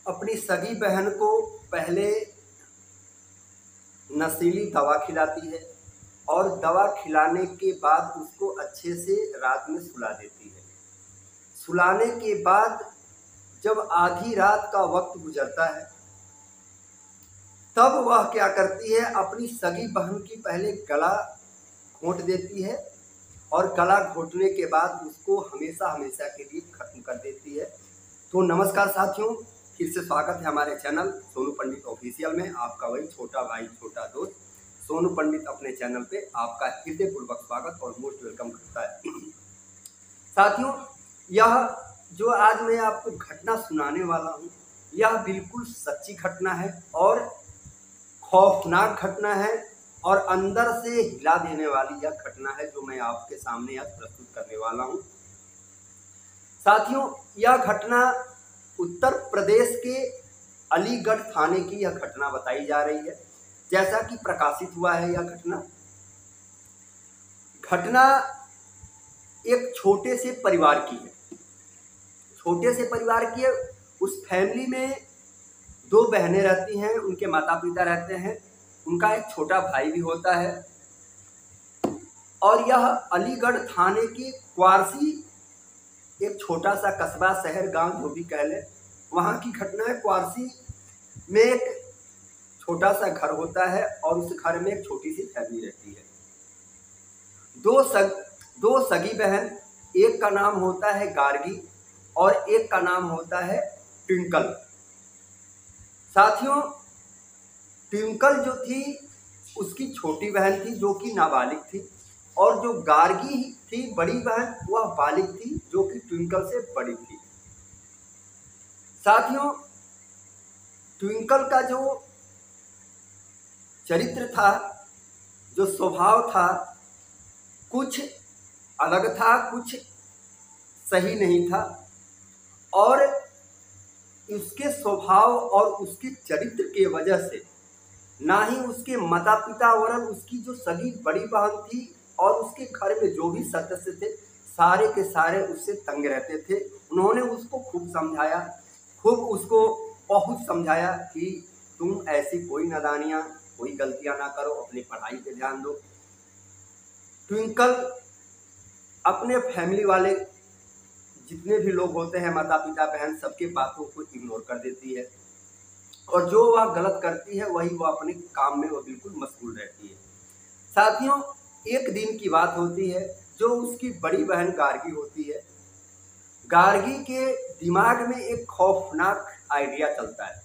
अपनी सगी बहन को पहले नशीली दवा खिलाती है और दवा खिलाने के बाद उसको अच्छे से रात में सुला देती है। सुलाने के बाद जब आधी रात का वक्त गुजरता है तब वह क्या करती है, अपनी सगी बहन की पहले गला घोंट देती है और गला घोंटने के बाद उसको हमेशा हमेशा के लिए खत्म कर देती है। तो नमस्कार साथियों, फिर से स्वागत है हमारे चैनल सोनू पंडित ऑफिशियल में। आपका वही छोटा भाई छोटा दोस्त सोनू पंडित अपने चैनल पे आपका हृदयपूर्वक स्वागत और मोस्ट वेलकम करता है। साथियों, यह जो आज मैं आपको घटना सुनाने वाला हूँ यह बिल्कुल सच्ची घटना है और खौफनाक घटना है और अंदर से हिला देने वाली यह घटना है जो मैं आपके सामने आज प्रस्तुत करने वाला हूँ। साथियों, यह घटना उत्तर प्रदेश के अलीगढ़ थाने की यह घटना बताई जा रही है। जैसा कि प्रकाशित हुआ है, यह घटना एक छोटे से परिवार की है। छोटे से परिवार की है। उस फैमिली में दो बहनें रहती हैं, उनके माता पिता रहते हैं, उनका एक छोटा भाई भी होता है। और यह अलीगढ़ थाने की क्वारसी, एक छोटा सा कस्बा शहर गांव जो भी कह लें, वहाँ की घटना है। क्वारसी में एक छोटा सा घर होता है और उस घर में एक छोटी सी फैमिली रहती है। दो सगी बहन, एक का नाम होता है गार्गी और एक का नाम होता है ट्विंकल। साथियों, ट्विंकल जो थी उसकी छोटी बहन थी जो कि नाबालिग थी, और जो गार्गी थी बड़ी बहन, वह बालिग थी जो कि ट्विंकल से बड़ी थी। साथियों, ट्विंकल का जो चरित्र था, जो स्वभाव था, कुछ अलग था, कुछ सही नहीं था। और उसके स्वभाव और उसके चरित्र के वजह से ना ही उसके माता पिता वरन उसकी जो सगी बड़ी बहन थी और उसके घर में जो भी सदस्य थे सारे के सारे उससे तंग रहते थे। उन्होंने उसको खूब समझाया, खूब उसको बहुत समझाया कि तुम ऐसी कोई नादानियाँ, कोई गलतियाँ ना करो, अपनी पढ़ाई पे ध्यान दो। ट्विंकल अपने फैमिली वाले जितने भी लोग होते हैं, माता पिता बहन, सबके बातों को इग्नोर कर देती है और जो वह गलत करती है वही वह अपने काम में वह बिल्कुल मशगूल रहती है। साथियों, एक दिन की बात होती है, जो उसकी बड़ी बहन गार्गी होती है। गार्गी के दिमाग में एक खौफनाक आइडिया चलता है।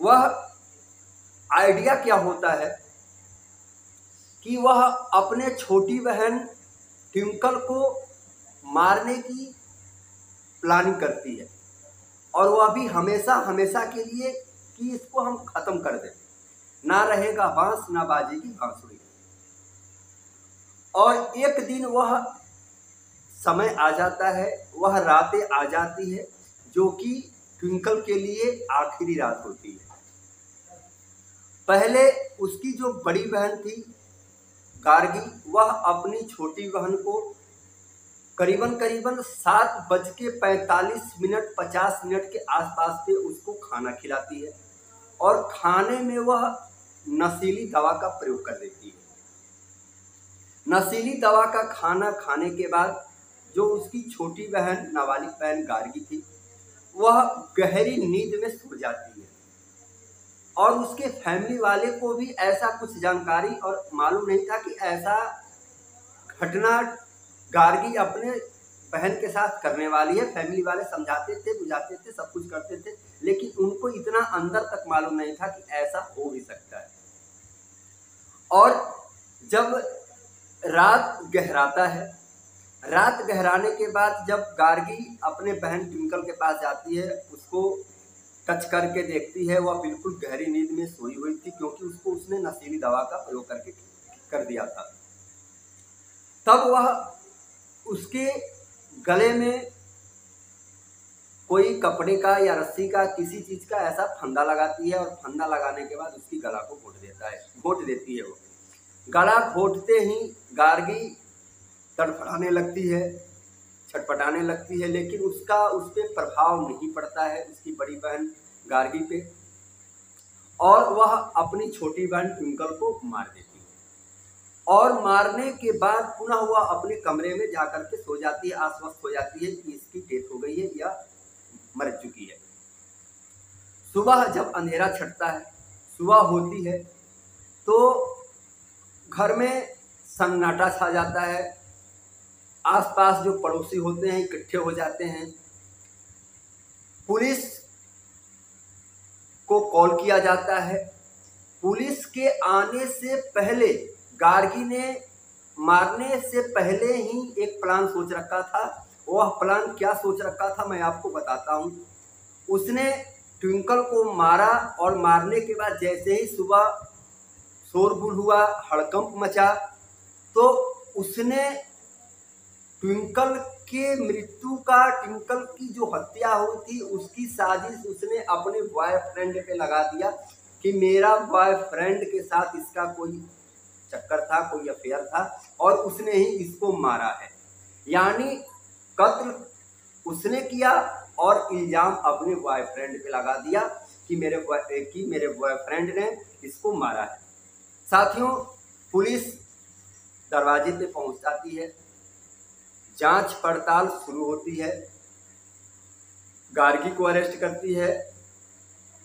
वह आइडिया क्या होता है कि वह अपने छोटी बहन ट्विंकल को मारने की प्लानिंग करती है और वह भी हमेशा हमेशा के लिए कि इसको हम खत्म कर दें, ना रहेगा बांस ना बाजेगी बांसुरी। और एक दिन वह समय आ जाता है, वह रातें आ जाती है जो कि ट्विंकल के लिए आखिरी रात होती है। पहले उसकी जो बड़ी बहन थी गार्गी, वह अपनी छोटी बहन को करीबन 7:45 50 मिनट के आसपास पे उसको खाना खिलाती है और खाने में वह नशीली दवा का प्रयोग कर देती है। नशीली दवा का खाना खाने के बाद जो उसकी छोटी बहन, नाबालिग बहन गार्गी थी, वह गहरी नींद में सो जाती है। और उसके फैमिली वाले को भी ऐसा कुछ जानकारी और मालूम नहीं था कि ऐसा घटना गार्गी अपने बहन के साथ करने वाली है। फैमिली वाले समझाते थे, बुझाते थे, सब कुछ करते थे, लेकिन उनको इतना अंदर तक मालूम नहीं था कि ऐसा हो भी सकता है। और जब रात गहराता है, रात गहराने के बाद जब गार्गी अपने बहन ट्विंकल के पास जाती है, उसको टच करके देखती है, वह बिल्कुल गहरी नींद में सोई हुई थी क्योंकि उसको उसने नशीली दवा का प्रयोग करके कर दिया था। तब वह उसके गले में कोई कपड़े का या रस्सी का, किसी चीज़ का ऐसा फंदा लगाती है और फंदा लगाने के बाद उसकी गला को घोंट देती है। वो गला घोंटते ही गार्गी तड़फड़ाने लगती है, छटपटाने लगती है, लेकिन उसका उस पर प्रभाव नहीं पड़ता है उसकी बड़ी बहन गार्गी पे, और वह अपनी छोटी बहन ट्विंकल को मार देती है। और मारने के बाद पुनः वह अपने कमरे में जाकर के सो जाती है, आश्वस्त हो जाती है कि इसकी डेथ हो गई है या मर चुकी है। सुबह जब अंधेरा छटता है, सुबह होती है, तो घर में सन्नाटा छा जाता है। आसपास जो पड़ोसी होते हैं इकट्ठे हो जाते हैं। पुलिस को कॉल किया जाता है। पुलिस के आने से पहले गार्गी ने मारने से पहले ही एक प्लान सोच रखा था। वह प्लान क्या सोच रखा था मैं आपको बताता हूँ। उसने ट्विंकल को मारा और मारने के बाद जैसे ही सुबह शोरगुल हुआ, हड़कंप मचा, तो उसने ट्विंकल के मृत्यु का, ट्विंकल की जो हत्या हुई थी उसकी साजिश उसने अपने बॉयफ्रेंड पे लगा दिया कि मेरा बॉयफ्रेंड के साथ इसका कोई चक्कर था, कोई अफेयर था, और उसने ही इसको मारा है। यानी कत्ल उसने किया और इल्जाम अपने बॉयफ्रेंड पे लगा दिया कि मेरे बॉयफ्रेंड ने इसको मारा है। साथियों, पुलिस दरवाजे पे पहुंच जाती है, जांच पड़ताल शुरू होती है, गार्गी को अरेस्ट करती है,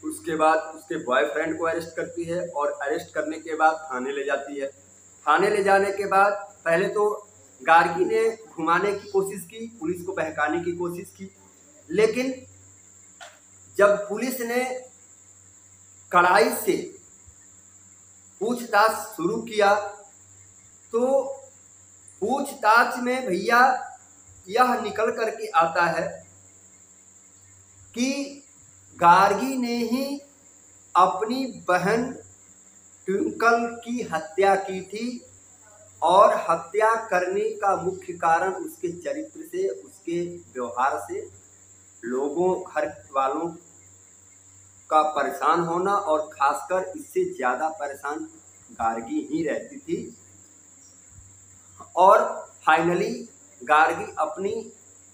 उसके बाद उसके बॉयफ्रेंड को अरेस्ट करती है, और अरेस्ट करने के बाद थाने ले जाती है। थाने ले जाने के बाद पहले तो गार्गी ने घुमाने की कोशिश की, पुलिस को बहकाने की कोशिश की, लेकिन जब पुलिस ने कड़ाई से पूछताछ शुरू किया तो पूछताछ में भैया यह निकल करके आता है कि गार्गी ने ही अपनी बहन ट्विंकल की हत्या की थी, और हत्या करने का मुख्य कारण उसके चरित्र से, उसके व्यवहार से लोगों, घर वालों का परेशान होना, और खासकर इससे ज़्यादा परेशान गार्गी ही रहती थी। और फाइनली गार्गी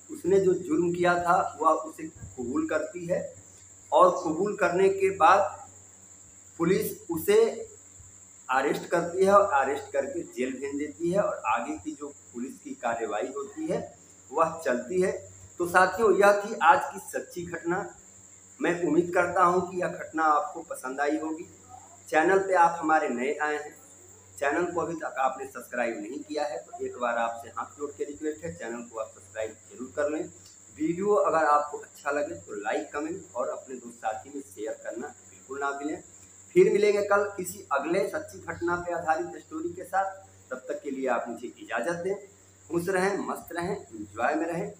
उसने जो जुर्म किया था वह उसे कबूल करती है, और कबूल करने के बाद पुलिस उसे अरेस्ट करती है, और अरेस्ट करके जेल भेज देती है, और आगे की जो पुलिस की कार्रवाई होती है वह चलती है। तो साथियों, यह थी आज की सच्ची घटना। मैं उम्मीद करता हूं कि यह घटना आपको पसंद आई होगी। चैनल पे आप हमारे नए आए हैं, चैनल को अभी तक आपने सब्सक्राइब नहीं किया है तो एक बार आपसे हाथ जोड़ के रिक्वेस्ट है, चैनल को आप सब्सक्राइब जरूर कर लें। वीडियो अगर आपको अच्छा लगे तो लाइक, कमेंट और अपने दोस्त साथी में शेयर करना बिल्कुल ना भूलें। फिर मिलेंगे कल किसी अगले सच्ची घटना पर आधारित स्टोरी के साथ। तब तक के लिए आप मुझे इजाज़त दें। खुश रहें, मस्त रहें, एंजॉय में रहें।